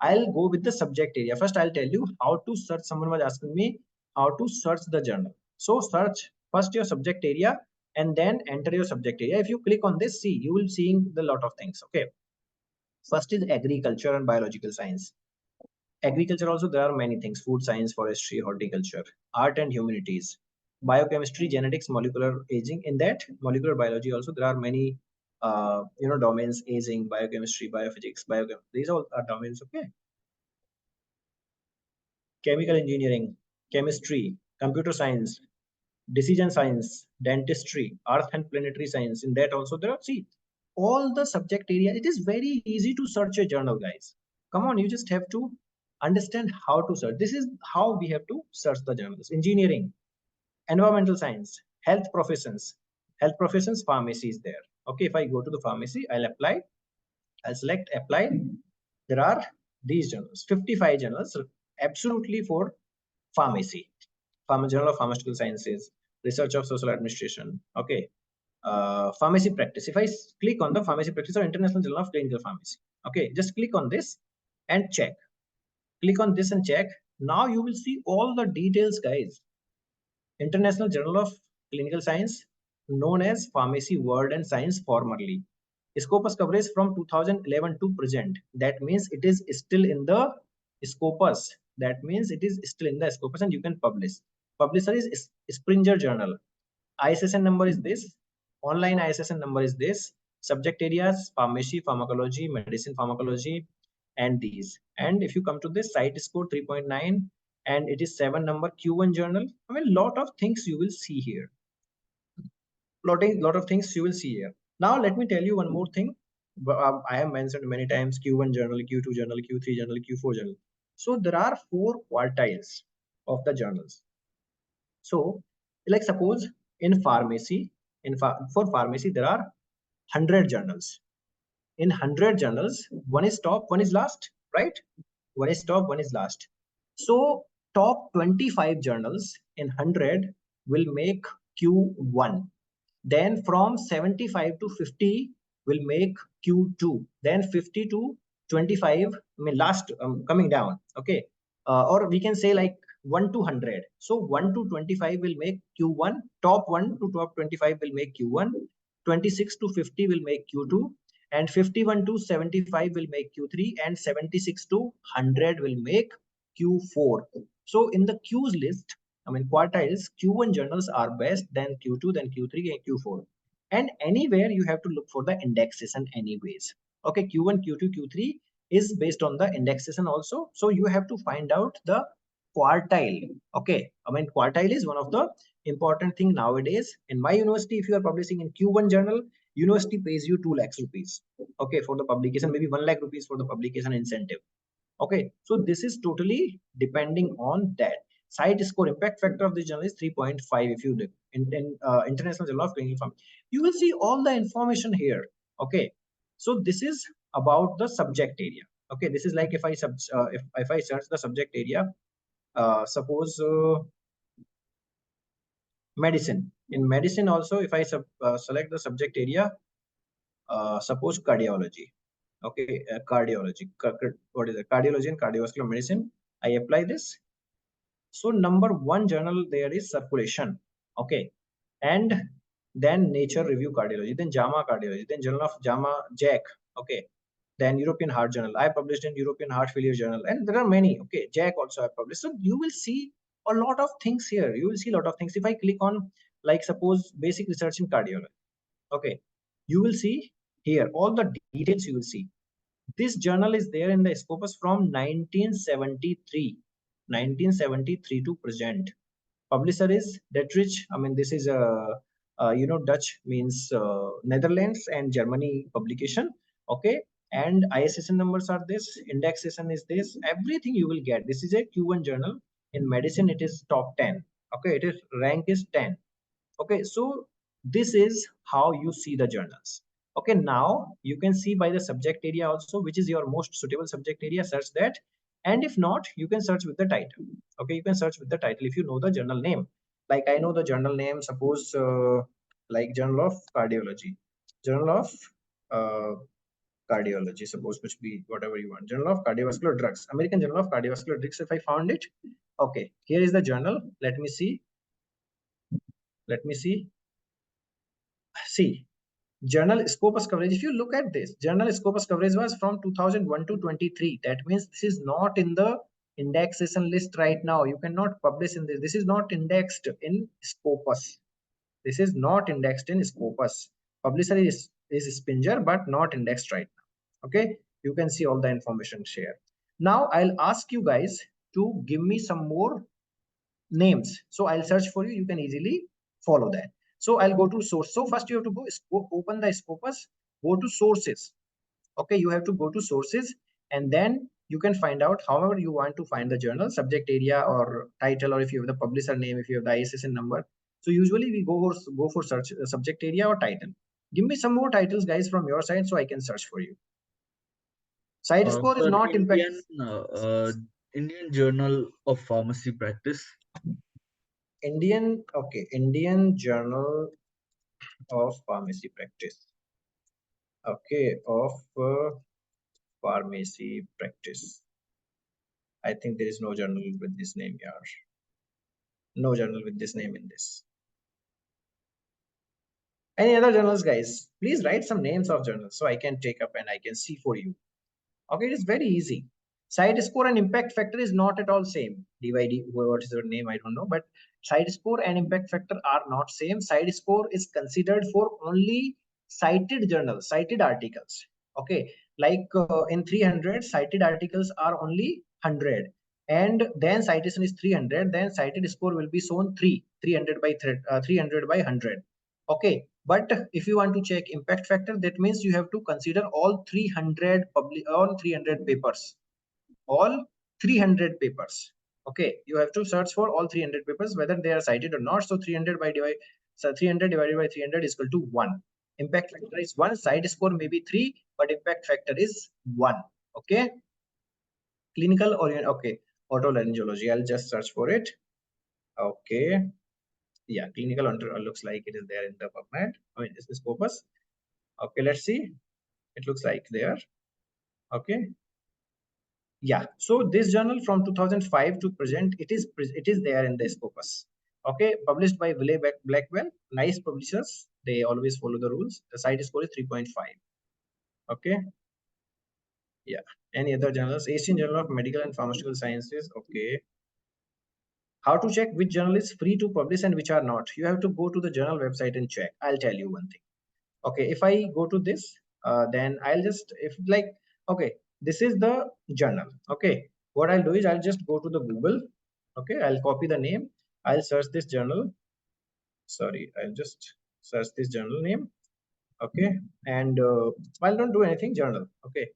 I'll go with the subject area. First, I'll tell you how to search. Someone was asking me how to search the journal. So search first your subject area and then enter your subject area. If you click on this, see, you will seeing the lot of things. Okay. First is agriculture and biological science. Agriculture also, there are many things: food science, forestry, horticulture, art and humanities, biochemistry, genetics, molecular aging. In that molecular biology also, there are many domains: aging, biochemistry, biophysics, biochem. These all are domains. Okay. Chemical engineering, chemistry, computer science, decision science, dentistry, earth and planetary science. In that also there are, see, all the subject area. It is very easy to search a journal, guys. Come on, you just have to understand how to search. This is how we have to search the journals. Engineering, environmental science, health professions, pharmacy is there. Okay, if I go to the pharmacy, I'll select apply. There are these journals, 55 journals, absolutely for pharmacy. Journal of Pharmaceutical Sciences, Research of Social Administration. Okay, pharmacy practice. If I click on the pharmacy practice or International Journal of Clinical Pharmacy, okay, just click on this and check. Click on this and check. Now you will see all the details, guys. International Journal of Clinical Science, known as Pharmacy World and Science formerly. Scopus coverage from 2011 to present. That means it is still in the Scopus. That means it is still in the Scopus and you can publish. Publisher is Springer Journal. ISSN number is this. Online ISSN number is this. Subject areas: pharmacy, pharmacology, medicine, pharmacology, and these. And if you come to this, site score 3.9, and it is 7 number Q1 journal. I mean, lot of things you will see here. Lot of things you will see here. Now let me tell you one more thing. I have mentioned many times Q1 journal, Q2 journal, Q3 journal, Q4 journal. So there are 4 quartiles of the journals. So like suppose in pharmacy, for pharmacy there are 100 journals. In 100 journals, one is top, one is last, right? One is top, one is last. So top 25 journals in 100 will make Q1. Then from 75 to 50 will make Q2. Then 50 to 25, I mean last coming down. Okay. Or we can say like 1 to 100. So 1 to 25 will make Q1. Top 1 to top 25 will make Q1. 26 to 50 will make Q2. And 51 to 75 will make Q3. And 76 to 100 will make Q4. So in the Q's list, I mean, quartiles, Q1 journals are best, then Q2, then Q3, and Q4. And anywhere you have to look for the indexation anyways. Okay, Q1, Q2, Q3 is based on the indexation also. So you have to find out the quartile. Okay, I mean, quartile is one of the important thing nowadays. In my university, if you are publishing in Q1 journal, university pays you 2 lakhs rupees. Okay, for the publication, maybe 1 lakh rupees for the publication incentive. Okay, so this is totally depending on that. Site score impact factor of the journal is 3.5. If you look in International Journal of Clinical Pharmacy, you will see all the information here. Okay, so this is about the subject area. Okay, this is like if I search the subject area, suppose medicine. In medicine also, if I select the subject area, suppose cardiology. Okay, cardiology. What is it? Cardiology and cardiovascular medicine. I apply this. So number 1 journal there is circulation. Okay, and then Nature Review Cardiology, then JAMA Cardiology, then Journal of JAMA JAC. Okay, then European Heart Journal. I published in European Heart Failure Journal, and there are many. Okay, JAC also I published. So you will see a lot of things here. You will see a lot of things. If I click on, like suppose basic research in cardiology. Okay, you will see here all the details you will see. This journal is there in the Scopus from 1973. 1973 to present. Publisher is Dietrich. I mean, this is a Dutch means Netherlands and Germany publication. Okay, and ISSN numbers are this, indexation is this, everything you will get. This is a Q1 journal. In medicine, it is top 10. Okay, it is rank is 10. Okay, so this is how you see the journals. Okay, now you can see by the subject area also, which is your most suitable subject area, search that. And if not, you can search with the title. Okay, you can search with the title if you know the journal name. Like I know the journal name, suppose like Journal of Cardiology, Journal of uh, Cardiology, suppose, which be whatever you want, Journal of Cardiovascular Drugs, American Journal of Cardiovascular Drugs. If I found it, okay, here is the journal. Let me see. Let me see. See, journal scopus coverage. If you look at this, journal scopus coverage was from 2001 to 23. That means this is not in the indexation list right now. You cannot publish in this. This is not indexed in Scopus. This is not indexed in Scopus. Publisher is Spinger, but not indexed right now. Okay, you can see all the information here. Now I'll ask you guys to give me some more names. So I'll search for you. You can easily follow that. So I'll go to source. So first you have to go open the Scopus, go to sources. Okay, you have to go to sources, and then you can find out however you want to find the journal, subject area or title, or if you have the publisher name, if you have the ISSN number. So usually we go for search subject area or title. Give me some more titles, guys, from your side, so I can search for you. Side score is Sir, not impact. Indian Journal of Pharmacy Practice. Indian Journal of Pharmacy Practice. Okay, of pharmacy practice. I think there is no journal with this name here. No journal with this name in this. Any other journals, guys? Please write some names of journals so I can take up and I can see for you. Okay, it is very easy. Side score and impact factor is not at all same. DYD, what is your name? I don't know. But side score and impact factor are not same. Side score is considered for only cited journals, cited articles. Okay, like in 300, cited articles are only 100. And then citation is 300. Then cited score will be shown 300 by 300 by 100. Okay, but if you want to check impact factor, that means you have to consider all 300 papers, all 300 papers. Okay, you have to search for all 300 papers whether they are cited or not. So 300 divided by 300 is equal to 1. Impact factor is 1. Side score may be 3, but impact factor is 1. Okay, clinical orient. Okay, otolaryngology. I'll just search for it. Okay, yeah, clinical looks like it is there in the PubMed. I mean, is this Scopus? Okay, let's see. It looks like there. Okay, yeah. So this journal from 2005 to present, it is there in the Scopus. Okay, published by Wiley Blackwell. Nice publishers. They always follow the rules. The site score is 3.5. Okay, yeah. Any other journals? Asian Journal of Medical and Pharmaceutical Sciences. Okay. How to check which journal is free to publish and which are not? You have to go to the journal website and check. I'll tell you one thing. Okay, if I go to this, then I'll just, if like, okay, this is the journal. Okay, what I'll do is I'll just go to the Google. Okay, I'll copy the name. I'll search this journal. Sorry, I'll just search this journal name. Okay, and I'll not do anything. Journal. Okay,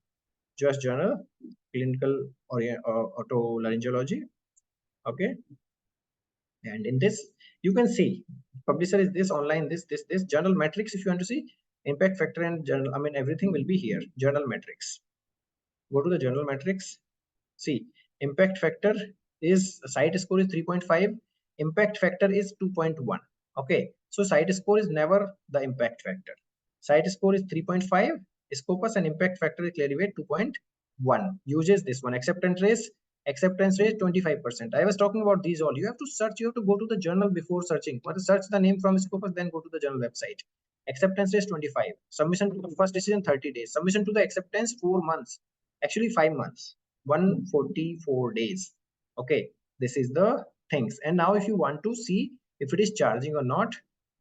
just journal, clinical otolaryngology. Okay, and in this you can see publisher is this, online this journal metrics. If you want to see impact factor and journal, I mean, everything will be here. Journal metrics, go to the journal metrics. See, impact factor is, site score is 3.5, impact factor is 2.1. Okay, so site score is never the impact factor. Site score is 3.5, scopus and impact factor is clearly 2.1. Uses this one. Acceptance rate 25%. I was talking about these all. You have to search, you have to go to the journal before searching. But search the name from Scopus, then go to the journal website. Acceptance rate 25. Submission to the first decision 30 days. Submission to the acceptance 4 months. Actually 5 months. 144 days. Okay, this is the things. And now if you want to see if it is charging or not,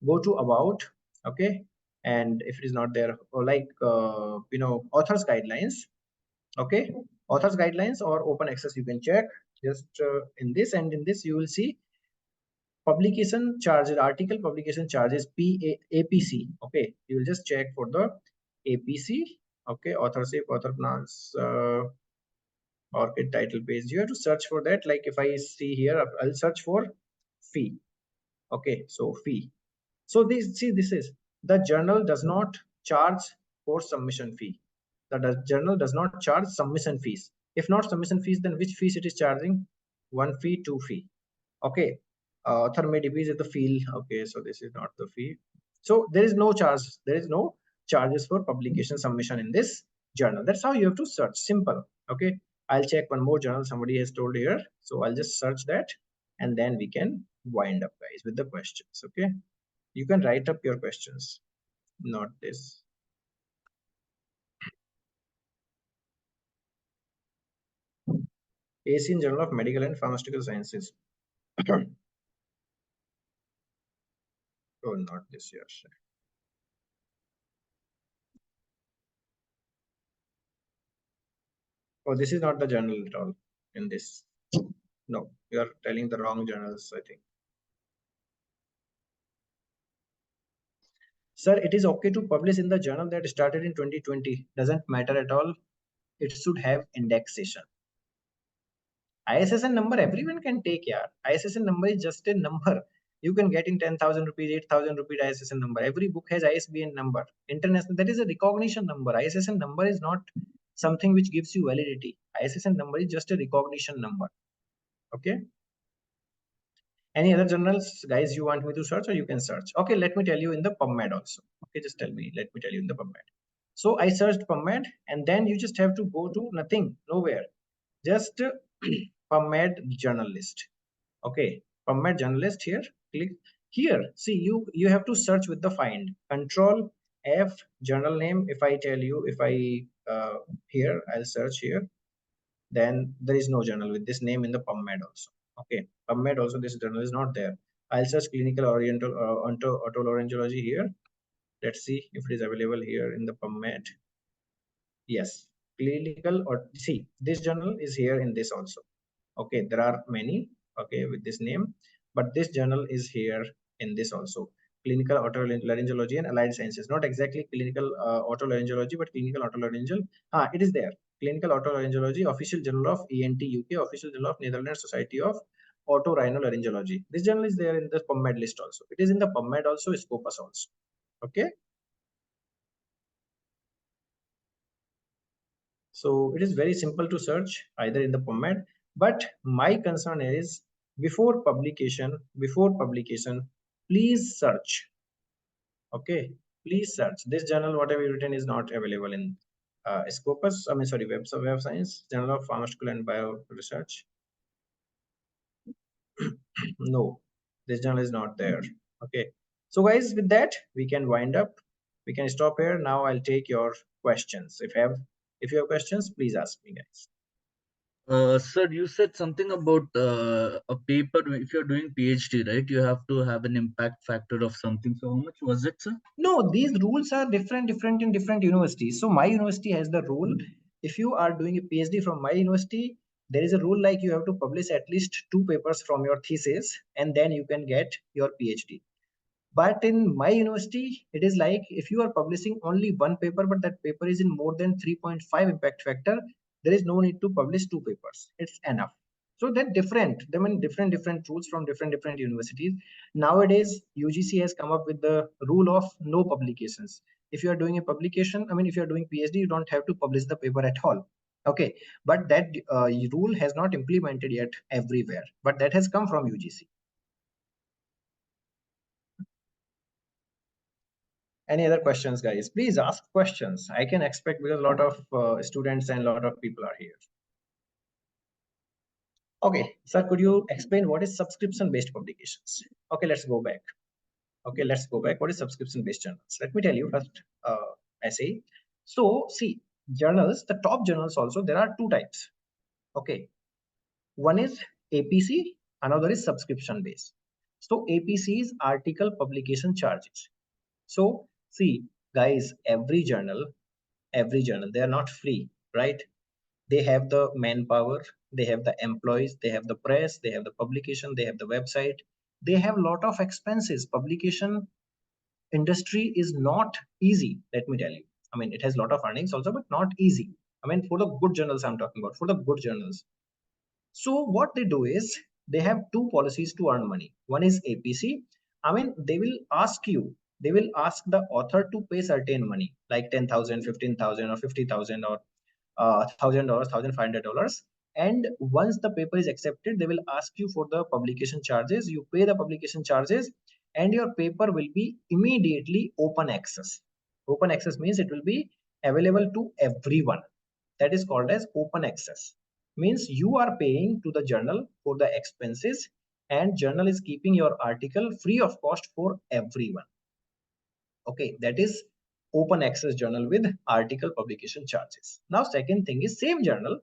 go to about. Okay, and if it is not there, or like authors guidelines. Okay, authors guidelines or open access, you can check just in this, and in this you will see publication charges, article publication charges, APC. Okay, you will just check for the APC. Okay, authorship, author plans, orchid title page. You have to search for that. Like if I see here, I'll search for fee. Okay, so fee. So this, see, this is the journal does not charge for submission fee. The journal does not charge submission fees. If not submission fees, then which fees it is charging? One fee, two fee. Okay. Author may decrease the fee. Okay, so this is not the fee. So there is no charge. There is no charges for publication submission in this journal. That's how you have to search. Simple. Okay. I'll check one more journal somebody has told here. So I'll just search that and then we can wind up, guys, with the questions. Okay. You can write up your questions, not this. Asian Journal of Medical and Pharmaceutical Sciences. Oh, not this year. Oh, this is not the journal at all in this. No, you are telling the wrong journals, I think. Sir, it is okay to publish in the journal that started in 2020. Doesn't matter at all. It should have indexation. ISSN number everyone can take, yeah. ISSN number is just a number. You can get in 10,000 rupees, 8,000 rupees ISSN number. Every book has ISBN number. International, that is a recognition number. ISSN number is not something which gives you validity. ISSN number is just a recognition number. Okay. Any other journals, guys, you want me to search or you can search? Okay, let me tell you in the PubMed also. Okay, just tell me, let me tell you in the PubMed. So I searched PubMed and then you just have to go to nothing, nowhere. Just PubMed journal list. Okay, PubMed journal list here, click here. See, you have to search with the find. Control F journal name. If I tell you, if I here, I'll search here, then there is no journal with this name in the PubMed also. Okay, PubMed also this journal is not there. I'll search clinical oriental otolaryngology here. Let's see if it is available here in the PubMed. Yes, clinical or see this journal is here in this also. Okay, there are many okay with this name, but this journal is here in this also. Clinical otolaryngology and allied sciences, not exactly clinical otolaryngology, but clinical otolaryngology. It is there. Clinical otolaryngology, official journal of ENT UK, official journal of Netherlands Society of Otorhinolaryngology. This journal is there in the PubMed list also. It is in the PubMed also, Scopus also. Okay. So it is very simple to search either in the PubMed, but my concern is before publication, please search. Okay, please search. This journal, whatever you written, is not available in Scopus. I mean, sorry, Web Science, Journal of Pharmaceutical and Bio Research. No, this journal is not there. Okay, so guys, with that we can wind up. We can stop here. Now I'll take your questions. If you have questions, please ask me, guys. Sir, you said something about a paper. If you're doing PhD, right, you have to have an impact factor of something. So, how much was it, sir? No, these rules are different in different universities. So my university has the rule. If you are doing a PhD from my university, there is a rule like you have to publish at least two papers from your thesis, and then you can get your PhD. But in my university, it is like if you are publishing only one paper, but that paper is in more than 3.5 impact factor, there is no need to publish two papers. It's enough. So they're different. They mean different rules from different universities. Nowadays, UGC has come up with the rule of no publications. If you are doing a publication, I mean, if you are doing PhD, you don't have to publish the paper at all. Okay, but that rule has not implemented yet everywhere. But that has come from UGC. Any other questions, guys? Please ask questions. I can expect because a lot of students and a lot of people are here. Okay, sir, could you explain what is subscription based publications? Okay, let's go back. Okay, let's go back. What is subscription based journals? Let me tell you first. I say so. See, journals, the top journals also, there are two types. Okay, one is APC, another is subscription based. So APC is article publication charges. So see, guys, every journal, they are not free, right? They have the manpower, they have the employees, they have the press, they have the publication, they have the website, they have a lot of expenses. Publication industry is not easy, let me tell you. I mean, it has a lot of earnings also, but not easy. I mean, for the good journals I'm talking about, for the good journals. So what they do is they have two policies to earn money. One is APC. I mean, they will ask the author to pay certain money, like 10,000, 15,000, or 50,000, or $1,000, $1,500. And once the paper is accepted, they will ask you for the publication charges. You pay the publication charges, and your paper will be immediately open access. Open access means it will be available to everyone. That is called as open access. Means you are paying to the journal for the expenses, and journal is keeping your article free of cost for everyone. Okay, that is open access journal with article publication charges. Now second thing is same journal,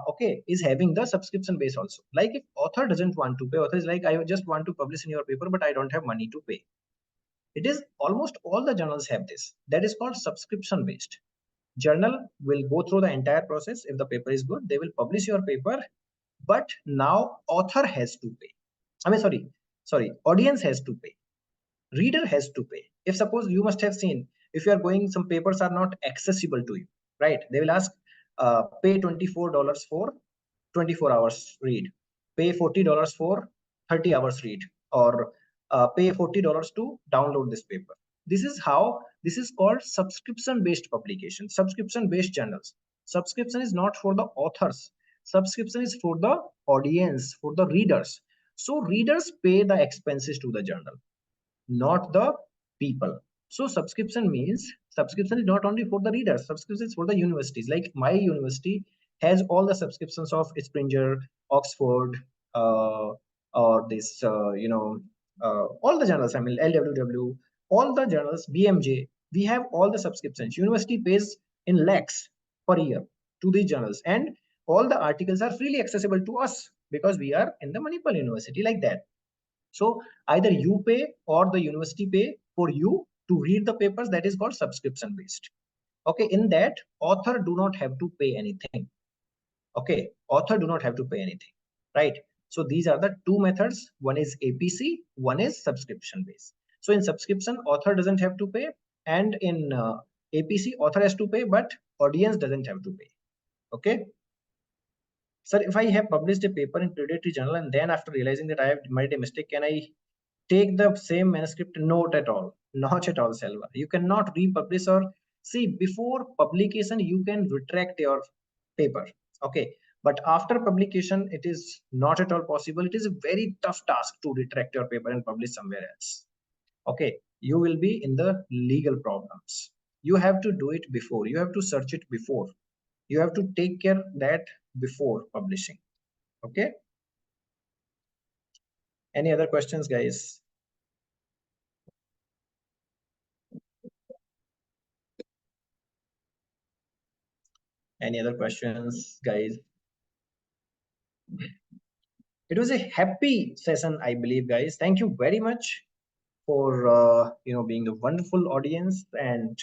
okay, is having the subscription base also. Like if author doesn't want to pay, author is like, I just want to publish in your paper, but I don't have money to pay. It is almost all the journals have this. That is called subscription based. Journal will go through the entire process. If the paper is good, they will publish your paper, but now author has to pay. I mean, sorry, audience has to pay, reader has to pay. If suppose you must have seen, if you are going, some papers are not accessible to you, right? They will ask, pay $24 for 24 hours read, pay $40 for 30 hours read, or pay $40 to download this paper. This is called subscription based publication, subscription based journals. Subscription is not for the authors, subscription is for the audience, for the readers. So readers pay the expenses to the journal, not the people. So subscription means, subscription is not only for the readers, subscription is for the universities. Like my university has all the subscriptions of Springer, Oxford, or this, all the journals. I mean, LWW, all the journals, BMJ. We have all the subscriptions. University pays in lakhs per year to these journals, and all the articles are freely accessible to us because we are in the Manipal University, like that. So either you pay or the university pay for you to read the papers. That is called subscription based. Okay, in that author do not have to pay anything. Okay, author do not have to pay anything, right? So these are the two methods. One is APC, one is subscription based. So in subscription, author doesn't have to pay, and in APC, author has to pay, but audience doesn't have to pay. Okay. Sir, if I have published a paper in predatory journal and then after realizing that I have made a mistake, can I take the same manuscript? Not at all. Not at all, Selva. You cannot republish, or see, before publication you can retract your paper. Okay, but after publication it is not at all possible. It is a very tough task to retract your paper and publish somewhere else. Okay, you will be in the legal problems. You have to do it before. You have to search it before. You have to take care that before publishing. Okay. Any other questions, guys? Any other questions, guys? It was a happy session, I believe, guys. Thank you very much for being a wonderful audience. And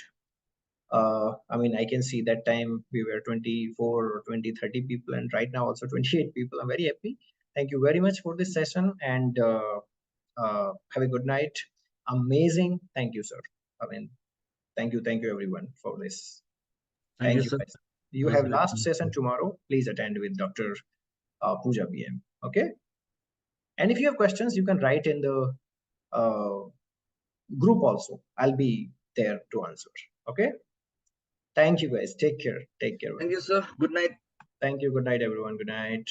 I mean, I can see that time we were 24 or 20, 30 people, and right now also 28 people. I'm very happy. Thank you very much for this session, and have a good night. Amazing. Thank you, sir. I mean, thank you everyone for this. Thank you, Thank you, sir. guys. It You was have very last nice. session tomorrow. Please attend with Dr. Pooja PM. Okay. And if you have questions, you can write in the uh, group also. I'll be there to answer. Okay. Thank you, guys. Take care. Take care. Thank you, sir. Good night. Thank you. Good night, everyone. Good night.